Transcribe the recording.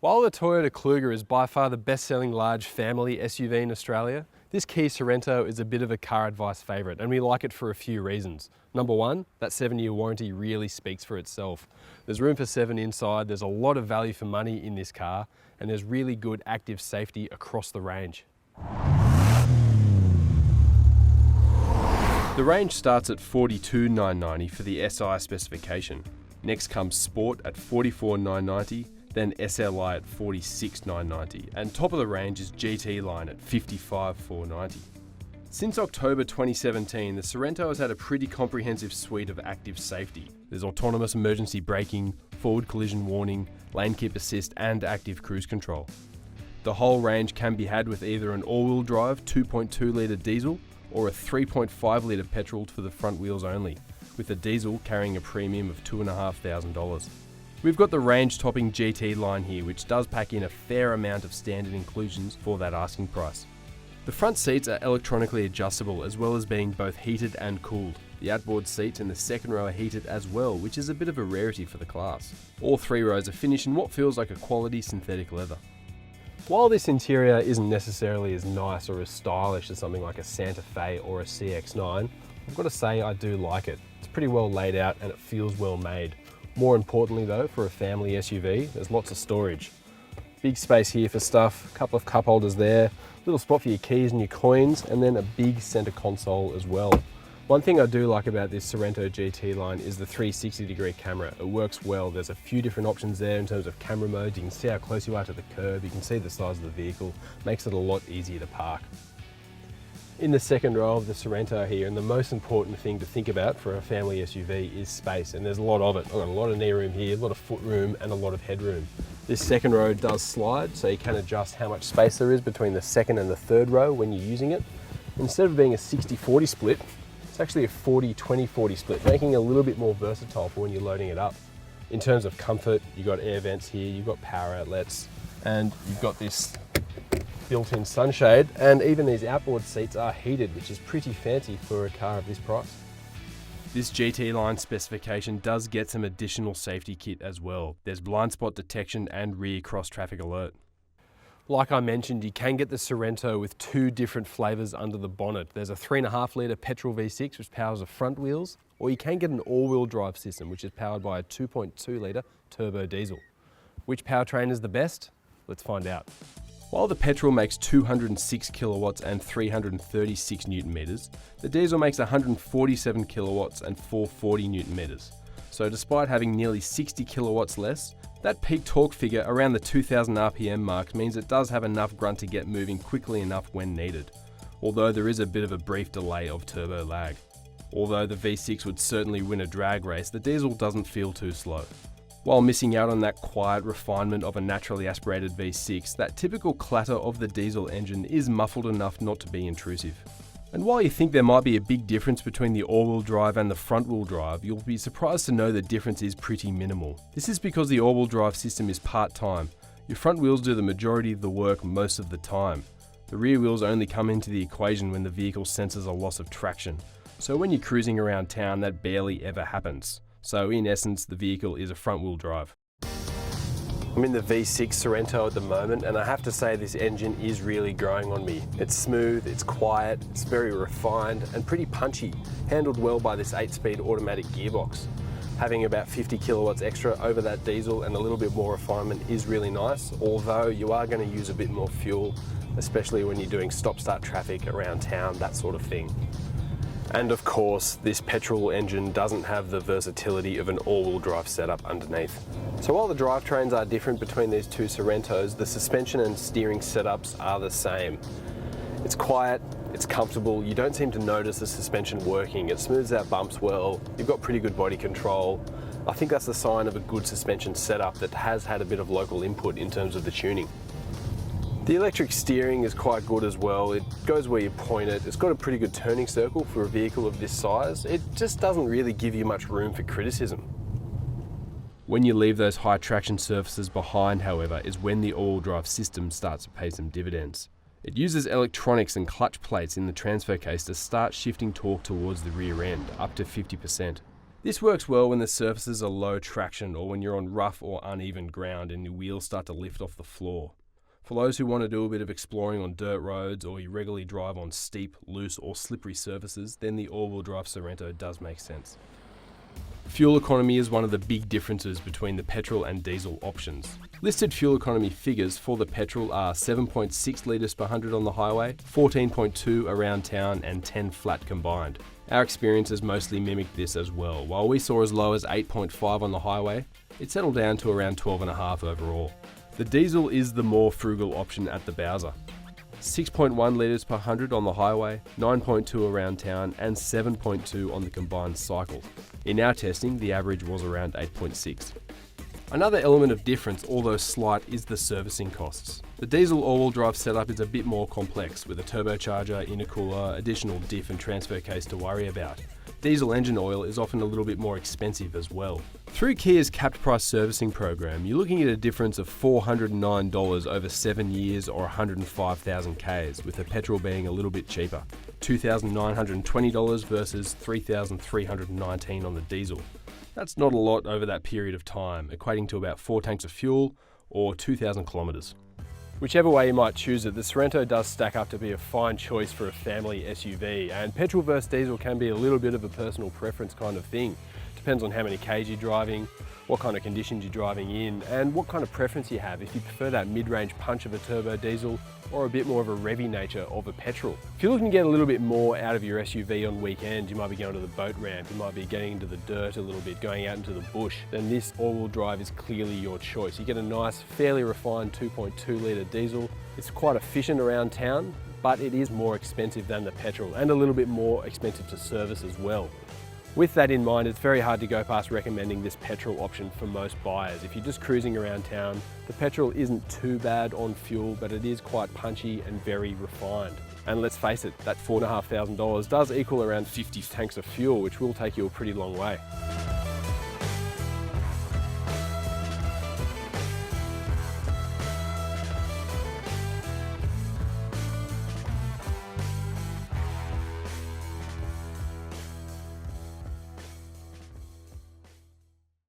While the Toyota Kluger is by far the best-selling large family SUV in Australia, this Kia Sorento is a bit of a CarAdvice favourite, and we like it for a few reasons. Number one, that 7-year warranty really speaks for itself. There's room for 7 inside, there's a lot of value for money in this car, and there's really good active safety across the range. The range starts at 42,990 for the SI specification. Next comes Sport at 44,990, then SLI at 46,990, and top of the range is GT-Line at 55,490. Since October 2017, the Sorento has had a pretty comprehensive suite of active safety. There's autonomous emergency braking, forward collision warning, lane keep assist, and active cruise control. The whole range can be had with either an all-wheel drive 2.2 litre diesel or a 3.5 litre petrol for the front wheels only, with the diesel carrying a premium of $2,500. We've got the range-topping GT line here, which does pack in a fair amount of standard inclusions for that asking price. The front seats are electronically adjustable, as well as being both heated and cooled. The outboard seats in the second row are heated as well, which is a bit of a rarity for the class. All 3 rows are finished in what feels like a quality synthetic leather. While this interior isn't necessarily as nice or as stylish as something like a Santa Fe or a CX-9, I've got to say I do like it. It's pretty well laid out and it feels well made. More importantly though, for a family SUV, there's lots of storage. Big space here for stuff, a couple of cup holders there, little spot for your keys and your coins, and then a big center console as well. One thing I do like about this Sorento GT line is the 360-degree camera. It works well. There's a few different options there in terms of camera modes. You can see how close you are to the curb, you can see the size of the vehicle, makes it a lot easier to park. In the second row of the Sorento here, and the most important thing to think about for a family SUV is space, and there's a lot of it. I've got a lot of knee room here, a lot of foot room, and a lot of headroom. This second row does slide, so you can adjust how much space there is between the second and the third row when you're using it. Instead of being a 60-40 split, it's actually a 40-20-40 split, making it a little bit more versatile for when you're loading it up. In terms of comfort, you've got air vents here, you've got power outlets, and you've got this built-in sunshade, and even these outboard seats are heated, which is pretty fancy for a car of this price. This GT line specification does get some additional safety kit as well. There's blind spot detection and rear cross traffic alert. Like I mentioned, you can get the Sorento with 2 different flavours under the bonnet. There's a 3.5 litre petrol V6 which powers the front wheels, or you can get an all-wheel drive system which is powered by a 2.2 litre turbo diesel. Which powertrain is the best? Let's find out. While the petrol makes 206 kilowatts and 336 newton meters, the diesel makes 147 kilowatts and 440 newton meters. So despite having nearly 60 kilowatts less, that peak torque figure around the 2000 RPM mark means it does have enough grunt to get moving quickly enough when needed, although there is a bit of a brief delay of turbo lag. Although the V6 would certainly win a drag race, the diesel doesn't feel too slow. While missing out on that quiet refinement of a naturally aspirated V6, that typical clatter of the diesel engine is muffled enough not to be intrusive. And while you think there might be a big difference between the all-wheel drive and the front-wheel drive, you'll be surprised to know the difference is pretty minimal. This is because the all-wheel drive system is part-time. Your front wheels do the majority of the work most of the time. The rear wheels only come into the equation when the vehicle senses a loss of traction. So when you're cruising around town, that barely ever happens. So in essence, the vehicle is a front-wheel drive. I'm in the V6 Sorento at the moment, and I have to say this engine is really growing on me. It's smooth, it's quiet, it's very refined and pretty punchy, handled well by this 8-speed automatic gearbox. Having about 50 kilowatts extra over that diesel and a little bit more refinement is really nice, although you are going to use a bit more fuel, especially when you're doing stop-start traffic around town, that sort of thing. And of course, this petrol engine doesn't have the versatility of an all-wheel drive setup underneath. So while the drivetrains are different between these 2 Sorentos, the suspension and steering setups are the same. It's quiet, it's comfortable, you don't seem to notice the suspension working, it smooths out bumps well, you've got pretty good body control. I think that's the sign of a good suspension setup that has had a bit of local input in terms of the tuning. The electric steering is quite good as well. It goes where you point it. It's got a pretty good turning circle for a vehicle of this size. It just doesn't really give you much room for criticism. When you leave those high traction surfaces behind, however, is when the all-wheel drive system starts to pay some dividends. It uses electronics and clutch plates in the transfer case to start shifting torque towards the rear end, up to 50%. This works well when the surfaces are low traction or when you're on rough or uneven ground and your wheels start to lift off the floor. For those who want to do a bit of exploring on dirt roads or you regularly drive on steep, loose or slippery surfaces, then the all-wheel drive Sorento does make sense. Fuel economy is one of the big differences between the petrol and diesel options. Listed fuel economy figures for the petrol are 7.6 litres per 100 on the highway, 14.2 around town and 10 flat combined. Our experience has mostly mimicked this as well. While we saw as low as 8.5 on the highway, it settled down to around 12.5 overall. The diesel is the more frugal option at the Bowser. 6.1 litres per 100 on the highway, 9.2 around town and 7.2 on the combined cycle. In our testing, the average was around 8.6. Another element of difference, although slight, is the servicing costs. The diesel all-wheel drive setup is a bit more complex, with a turbocharger, intercooler, additional diff and transfer case to worry about. Diesel engine oil is often a little bit more expensive as well. Through Kia's capped price servicing program, you're looking at a difference of $409 over 7 years or 105,000 Ks, with the petrol being a little bit cheaper. $2,920 versus $3,319 on the diesel. That's not a lot over that period of time, equating to about 4 tanks of fuel or 2,000 kilometres. Whichever way you might choose it, the Sorento does stack up to be a fine choice for a family SUV, and petrol versus diesel can be a little bit of a personal preference kind of thing. Depends on how many Ks you're driving, what kind of conditions you're driving in, and what kind of preference you have, if you prefer that mid-range punch of a turbo diesel or a bit more of a revvy nature of a petrol. If you're looking to get a little bit more out of your SUV on weekends, you might be going to the boat ramp, you might be getting into the dirt a little bit, going out into the bush, then this all-wheel drive is clearly your choice. You get a nice, fairly refined 2.2 litre diesel. It's quite efficient around town, but it is more expensive than the petrol and a little bit more expensive to service as well. With that in mind, it's very hard to go past recommending this petrol option for most buyers. If you're just cruising around town, the petrol isn't too bad on fuel, but it is quite punchy and very refined. And let's face it, that $4,500 does equal around 50 tanks of fuel, which will take you a pretty long way.